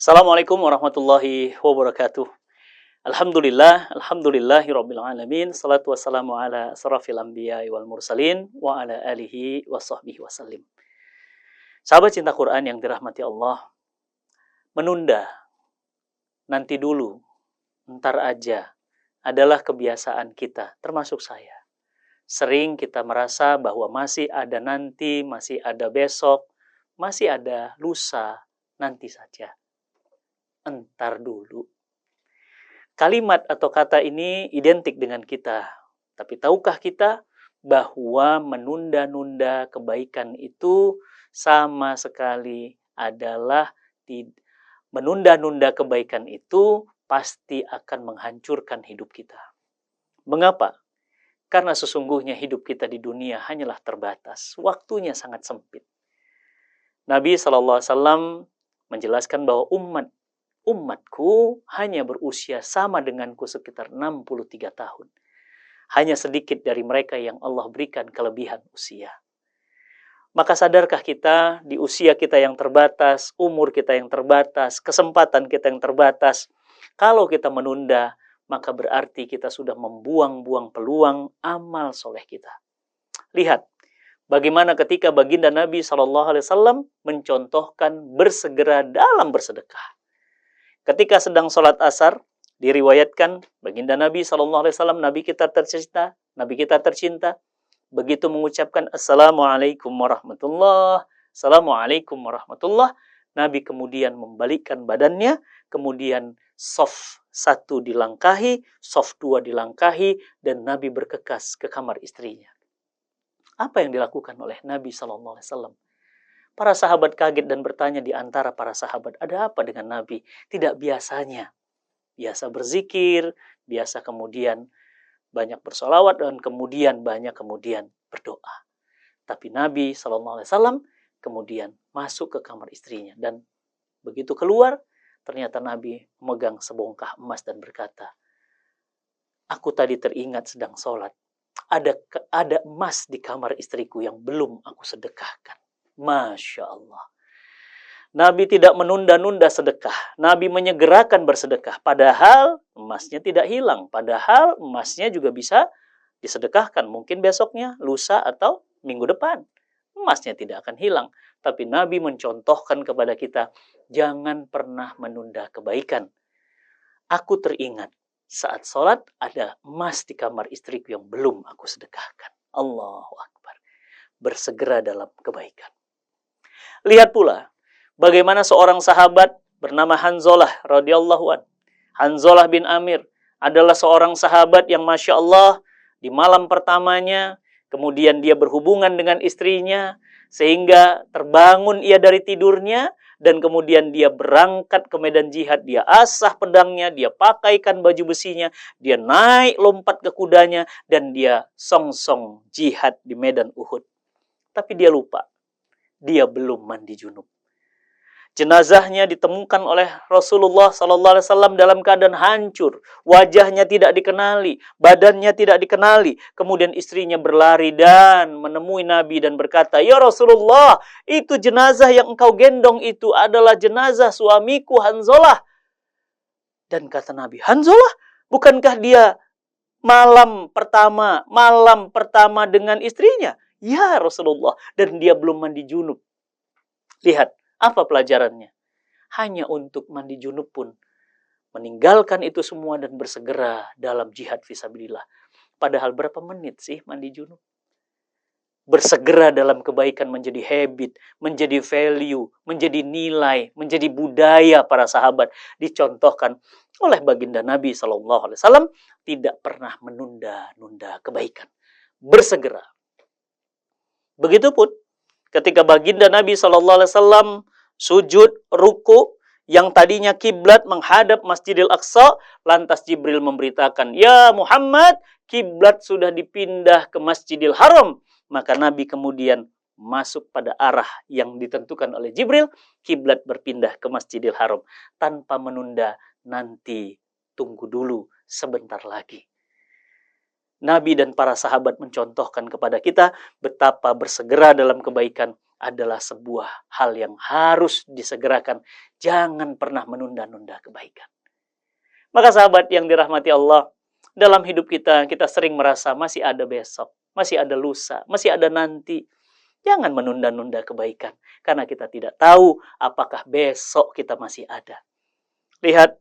Assalamualaikum warahmatullahi wabarakatuh. Alhamdulillahirabbil alamin. Salatu wassalamu ala asrafil anbiya'i wal mursalin wa ala alihi wa sahbihi wasallim. Sahabat cinta Quran yang dirahmati Allah, menunda, nanti dulu, ntar aja adalah kebiasaan kita, termasuk saya. Sering kita merasa bahwa masih ada nanti, masih ada besok, masih ada lusa, nanti saja. Entar dulu. Kalimat atau kata ini identik dengan kita. Tapi tahukah kita bahwa menunda-nunda kebaikan itu sama sekali adalah menunda-nunda kebaikan itu pasti akan menghancurkan hidup kita. Mengapa? Karena sesungguhnya hidup kita di dunia hanyalah terbatas. Waktunya sangat sempit. Nabi SAW menjelaskan bahwa umatku hanya berusia sama denganku sekitar 63 tahun. Hanya sedikit dari mereka yang Allah berikan kelebihan usia. Maka sadarkah kita di usia kita yang terbatas, umur kita yang terbatas, kesempatan kita yang terbatas, kalau kita menunda, maka berarti kita sudah membuang-buang peluang amal soleh kita. Lihat, bagaimana ketika baginda Nabi SAW mencontohkan bersegera dalam bersedekah. Ketika sedang sholat asar, diriwayatkan baginda Nabi SAW, Nabi kita tercinta, begitu mengucapkan Assalamualaikum warahmatullah, Assalamualaikum warahmatullah, Nabi kemudian membalikkan badannya, kemudian shaf 1 dilangkahi, shaf 2 dilangkahi, dan Nabi bergegas ke kamar istrinya. Apa yang dilakukan oleh Nabi SAW? Para sahabat kaget dan bertanya di antara para sahabat, ada apa dengan Nabi? Tidak biasanya. Biasa berzikir, biasa kemudian banyak bersolawat, dan kemudian berdoa. Tapi Nabi SAW kemudian masuk ke kamar istrinya. Dan begitu keluar, ternyata Nabi memegang sebongkah emas dan berkata, aku tadi teringat sedang sholat. Ada emas di kamar istriku yang belum aku sedekahkan. Masya Allah. Nabi tidak menunda-nunda sedekah. Nabi menyegerakan bersedekah. Padahal emasnya tidak hilang. Padahal emasnya juga bisa disedekahkan. Mungkin besoknya, lusa, atau minggu depan. Emasnya tidak akan hilang. Tapi Nabi mencontohkan kepada kita, jangan pernah menunda kebaikan. Aku teringat saat sholat ada emas di kamar istriku yang belum aku sedekahkan. Allahu Akbar. Bersegera dalam kebaikan. Lihat pula bagaimana seorang sahabat bernama Hanzalah radhiyallahu an. Hanzalah bin Amir adalah seorang sahabat yang Masya Allah di malam pertamanya, kemudian dia berhubungan dengan istrinya, sehingga terbangun ia dari tidurnya, dan kemudian dia berangkat ke medan jihad, dia asah pedangnya, dia pakaikan baju besinya, dia naik lompat ke kudanya, dan dia song-song jihad di medan Uhud. Tapi dia lupa. Dia belum mandi junub. Jenazahnya ditemukan oleh Rasulullah SAW dalam keadaan hancur. Wajahnya tidak dikenali, badannya tidak dikenali. Kemudian istrinya berlari dan menemui Nabi dan berkata, ya Rasulullah, itu jenazah yang engkau gendong itu adalah jenazah suamiku Hanzalah. Dan kata Nabi, Hanzalah, bukankah dia malam pertama dengan istrinya? Ya Rasulullah, dan dia belum mandi junub. Lihat, apa pelajarannya? Hanya untuk mandi junub pun meninggalkan itu semua dan bersegera dalam jihad fisabilillah. Padahal berapa menit sih mandi junub? Bersegera dalam kebaikan menjadi habit, menjadi value, menjadi nilai, menjadi budaya para sahabat. Dicontohkan oleh baginda Nabi SAW, tidak pernah menunda-nunda kebaikan. Bersegera. Begitupun ketika baginda Nabi SAW sujud, ruku, yang tadinya kiblat menghadap Masjidil Aqsa, lantas Jibril memberitakan, ya Muhammad, kiblat sudah dipindah ke Masjidil Haram. Maka Nabi kemudian masuk pada arah yang ditentukan oleh Jibril, kiblat berpindah ke Masjidil Haram. Tanpa menunda, nanti tunggu dulu sebentar lagi. Nabi dan para sahabat mencontohkan kepada kita betapa bersegera dalam kebaikan adalah sebuah hal yang harus disegerakan. Jangan pernah menunda-nunda kebaikan. Maka sahabat yang dirahmati Allah, dalam hidup kita sering merasa masih ada besok, masih ada lusa, masih ada nanti. Jangan menunda-nunda kebaikan, karena kita tidak tahu apakah besok kita masih ada. Lihat,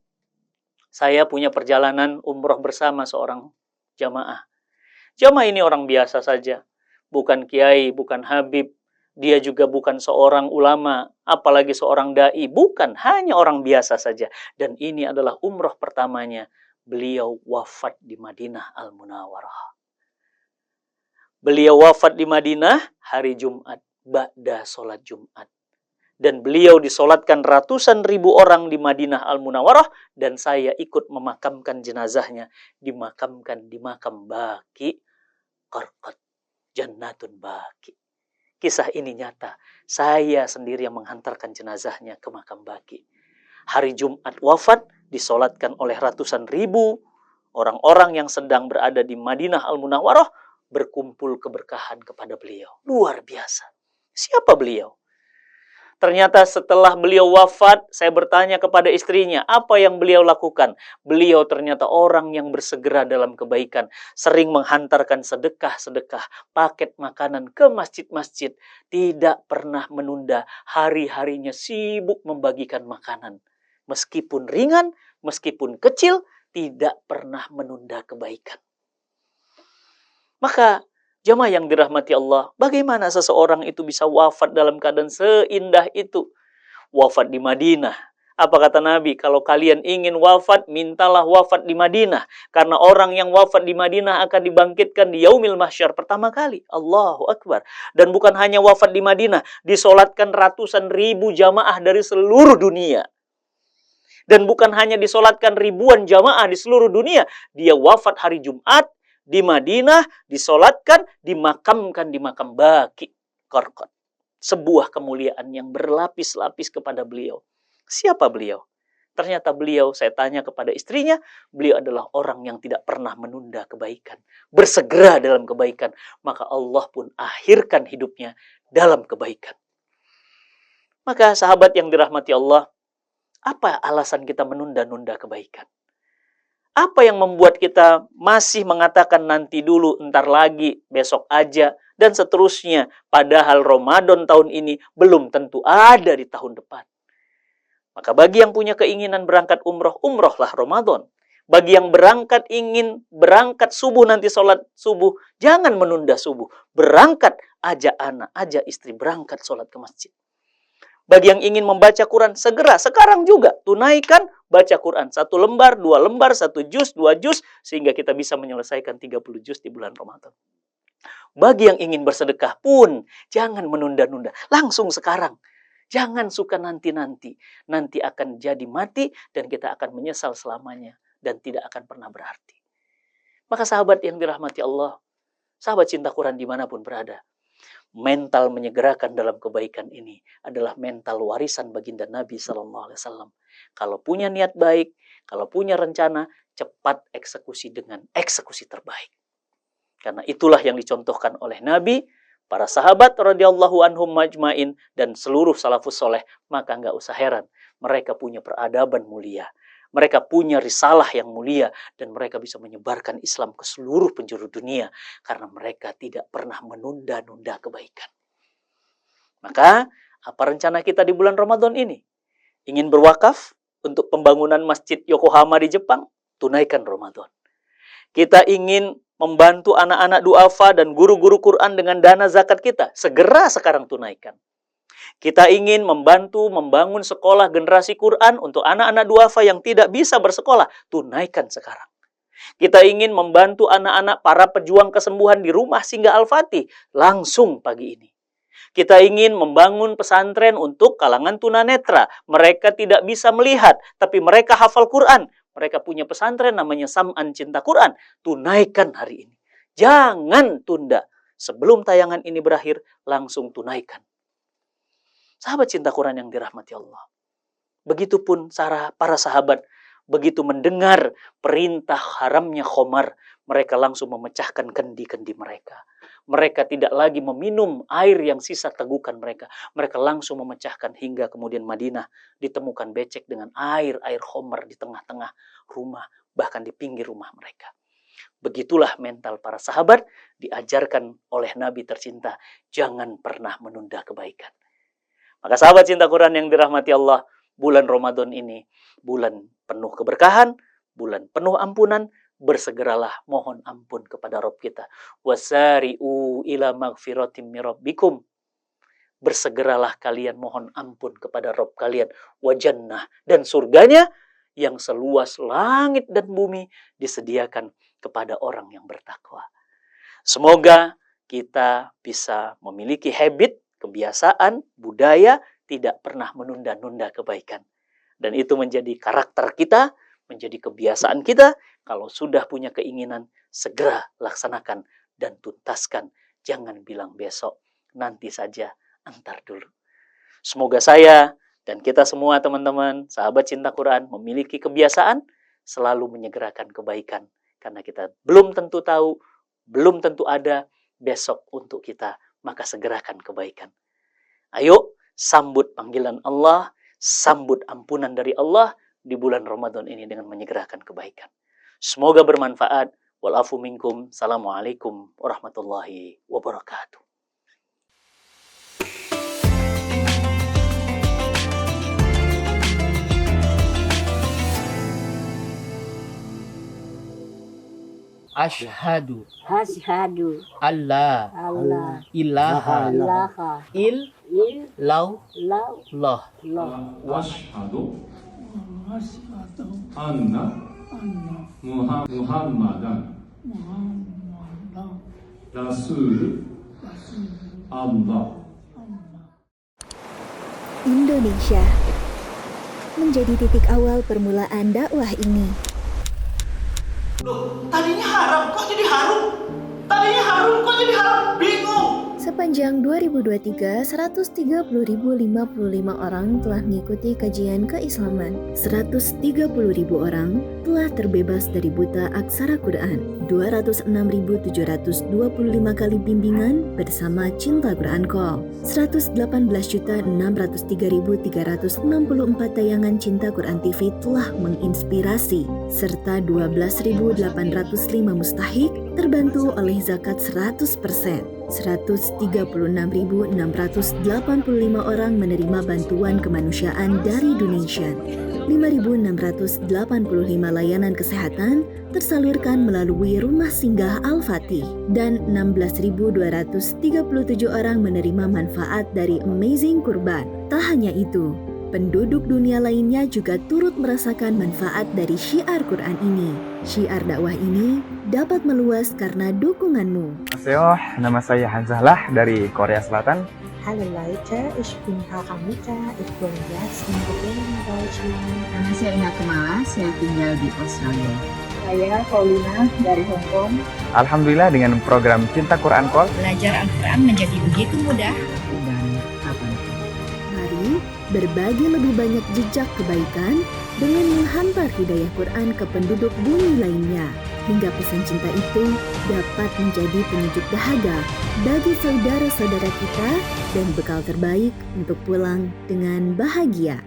saya punya perjalanan umroh bersama seorang jamaah. Jamaah ini orang biasa saja, bukan kiai, bukan habib, dia juga bukan seorang ulama, apalagi seorang dai, bukan, hanya orang biasa saja. Dan ini adalah umroh pertamanya. Beliau wafat di Madinah Al-Munawwarah. Beliau wafat di Madinah hari Jumat, ba'da sholat Jumat. Dan beliau disolatkan ratusan ribu orang di Madinah Al-Munawwarah, dan saya ikut memakamkan jenazahnya, dimakamkan di makam Baqi Qarqad, Jannatun Baqi. Kisah ini nyata, saya sendiri yang menghantarkan jenazahnya ke makam Baqi. Hari Jumat wafat, disolatkan oleh ratusan ribu orang-orang yang sedang berada di Madinah Al-Munawwarah, berkumpul keberkahan kepada beliau. Luar biasa. Siapa beliau? Ternyata setelah beliau wafat, saya bertanya kepada istrinya, apa yang beliau lakukan? Beliau ternyata orang yang bersegera dalam kebaikan, sering menghantarkan sedekah-sedekah, paket makanan ke masjid-masjid, tidak pernah menunda, hari-harinya sibuk membagikan makanan. Meskipun ringan, meskipun kecil, tidak pernah menunda kebaikan. Maka jamaah yang dirahmati Allah, bagaimana seseorang itu bisa wafat dalam keadaan seindah itu? Wafat di Madinah. Apa kata Nabi? Kalau kalian ingin wafat, mintalah wafat di Madinah. Karena orang yang wafat di Madinah akan dibangkitkan di Yaumil Mahsyar pertama kali. Allahu Akbar. Dan bukan hanya wafat di Madinah, disolatkan ratusan ribu jamaah dari seluruh dunia. Dan bukan hanya disolatkan ribuan jamaah di seluruh dunia, dia wafat hari Jumat di Madinah, disolatkan, dimakamkan di makam Baqi Qarqad. Sebuah kemuliaan yang berlapis-lapis kepada beliau. Siapa beliau? Ternyata beliau, saya tanya kepada istrinya, beliau adalah orang yang tidak pernah menunda kebaikan, bersegera dalam kebaikan, maka Allah pun akhirkan hidupnya dalam kebaikan. Maka sahabat yang dirahmati Allah, apa alasan kita menunda-nunda kebaikan? Apa yang membuat kita masih mengatakan nanti dulu, entar lagi, besok aja, dan seterusnya, padahal Ramadan tahun ini belum tentu ada di tahun depan. Maka bagi yang punya keinginan berangkat umroh, umrohlah Ramadan. Bagi yang ingin berangkat subuh nanti sholat subuh, jangan menunda subuh. Berangkat, ajak anak, ajak istri berangkat sholat ke masjid. Bagi yang ingin membaca Quran, segera, sekarang juga, tunaikan, baca Quran. 1 lembar, 2 lembar, 1 juz, 2 juz, sehingga kita bisa menyelesaikan 30 juz di bulan Ramadan. Bagi yang ingin bersedekah pun, jangan menunda-nunda, langsung sekarang. Jangan suka nanti-nanti. Nanti akan jadi mati, dan kita akan menyesal selamanya, dan tidak akan pernah berarti. Maka sahabat yang dirahmati Allah, sahabat cinta Quran dimanapun berada, mental menyegerakan dalam kebaikan ini adalah mental warisan baginda Nabi SAW. Kalau punya niat baik, kalau punya rencana, cepat eksekusi dengan eksekusi terbaik. Karena itulah yang dicontohkan oleh Nabi, para sahabat radhiyallahu anhum majmain, dan seluruh salafus soleh. Maka nggak usah heran, mereka punya peradaban mulia. Mereka punya risalah yang mulia, dan mereka bisa menyebarkan Islam ke seluruh penjuru dunia, karena mereka tidak pernah menunda-nunda kebaikan. Maka, apa rencana kita di bulan Ramadan ini? Ingin berwakaf untuk pembangunan Masjid Yokohama di Jepang? Tunaikan Ramadan. Kita ingin membantu anak-anak duafa dan guru-guru Quran dengan dana zakat kita? Segera sekarang tunaikan. Kita ingin membangun sekolah generasi Quran untuk anak-anak duafa yang tidak bisa bersekolah. Tunaikan sekarang. Kita ingin membantu anak-anak para pejuang kesembuhan di rumah Singgah Al-Fatih. Langsung pagi ini. Kita ingin membangun pesantren untuk kalangan tunanetra. Mereka tidak bisa melihat, tapi mereka hafal Quran. Mereka punya pesantren namanya Sam'an Cinta Quran. Tunaikan hari ini. Jangan tunda. Sebelum tayangan ini berakhir, langsung tunaikan. Sahabat cinta Quran yang dirahmati Allah. Begitupun para sahabat, begitu mendengar perintah haramnya khomar, mereka langsung memecahkan kendi-kendi mereka. Mereka tidak lagi meminum air yang sisa tegukan mereka. Mereka langsung memecahkan hingga kemudian Madinah ditemukan becek dengan air khamr di tengah-tengah rumah, bahkan di pinggir rumah mereka. Begitulah mental para sahabat diajarkan oleh Nabi tercinta. Jangan pernah menunda kebaikan. Maka sahabat cinta Quran yang dirahmati Allah, bulan Ramadan ini bulan penuh keberkahan, bulan penuh ampunan. Bersegeralah mohon ampun kepada Rabb kita. Wasari'u ila magfiratim min rabbikum. Bersegeralah kalian mohon ampun kepada Rabb kalian. Wajannah, dan surganya yang seluas langit dan bumi disediakan kepada orang yang bertakwa. Semoga kita bisa memiliki habit, kebiasaan, budaya tidak pernah menunda-nunda kebaikan. Dan itu menjadi karakter kita, menjadi kebiasaan kita. Kalau sudah punya keinginan, segera laksanakan dan tuntaskan. Jangan bilang besok, nanti saja, antar dulu. Semoga saya dan kita semua teman-teman, sahabat cinta Quran, memiliki kebiasaan selalu menyegerakan kebaikan. Karena kita belum tentu tahu, belum tentu ada besok untuk kita, maka segerakan kebaikan. Ayo, sambut panggilan Allah, sambut ampunan dari Allah di bulan Ramadan ini dengan menyegerakan kebaikan. Semoga bermanfaat. Walafu minkum. Assalamualaikum warahmatullahi wabarakatuh. Asyhadu Asyhadu alla alla ilaha ilaha illallah illallah Washhadu anna Muhammadan Rasul Allah. Indonesia menjadi titik awal permulaan dakwah ini. Loh, tadinya haram kok jadi harum? Tadinya harum kok jadi haram? Bingung! Sepanjang 2023, 130.055 orang telah mengikuti kajian keislaman. 130.000 orang telah terbebas dari buta aksara Quran. 206.725 kali bimbingan bersama Cinta Quran Call. 118.603.364 tayangan Cinta Quran TV telah menginspirasi, serta 12.805 mustahik terbantu oleh zakat 100%. 136.685 orang menerima bantuan kemanusiaan dari donation. 5.685 layanan kesehatan tersalurkan melalui Rumah Singgah Al-Fatih, dan 16.237 orang menerima manfaat dari Amazing Kurban. Tak hanya itu, penduduk dunia lainnya juga turut merasakan manfaat dari syiar Quran ini. Syiar dakwah ini dapat meluas karena dukunganmu. Annyeonghaseyo, nama saya Hanzahlah dari Korea Selatan. Hallo Leute, ich bin Haramita, ich wohne jetzt in Berlin, Deutschland. Nama saya Ina Kumala, saya tinggal di Australia. Saya Paulina dari Hong Kong. Alhamdulillah dengan program Cinta Quran Call, Belajar Al-Quran menjadi begitu mudah dan kapan. Mari berbagi lebih banyak jejak kebaikan dengan menghantar hidayah Quran ke penduduk bumi lainnya, hingga pesan cinta itu dapat menjadi penyejuk dahaga bagi saudara-saudara kita dan bekal terbaik untuk pulang dengan bahagia.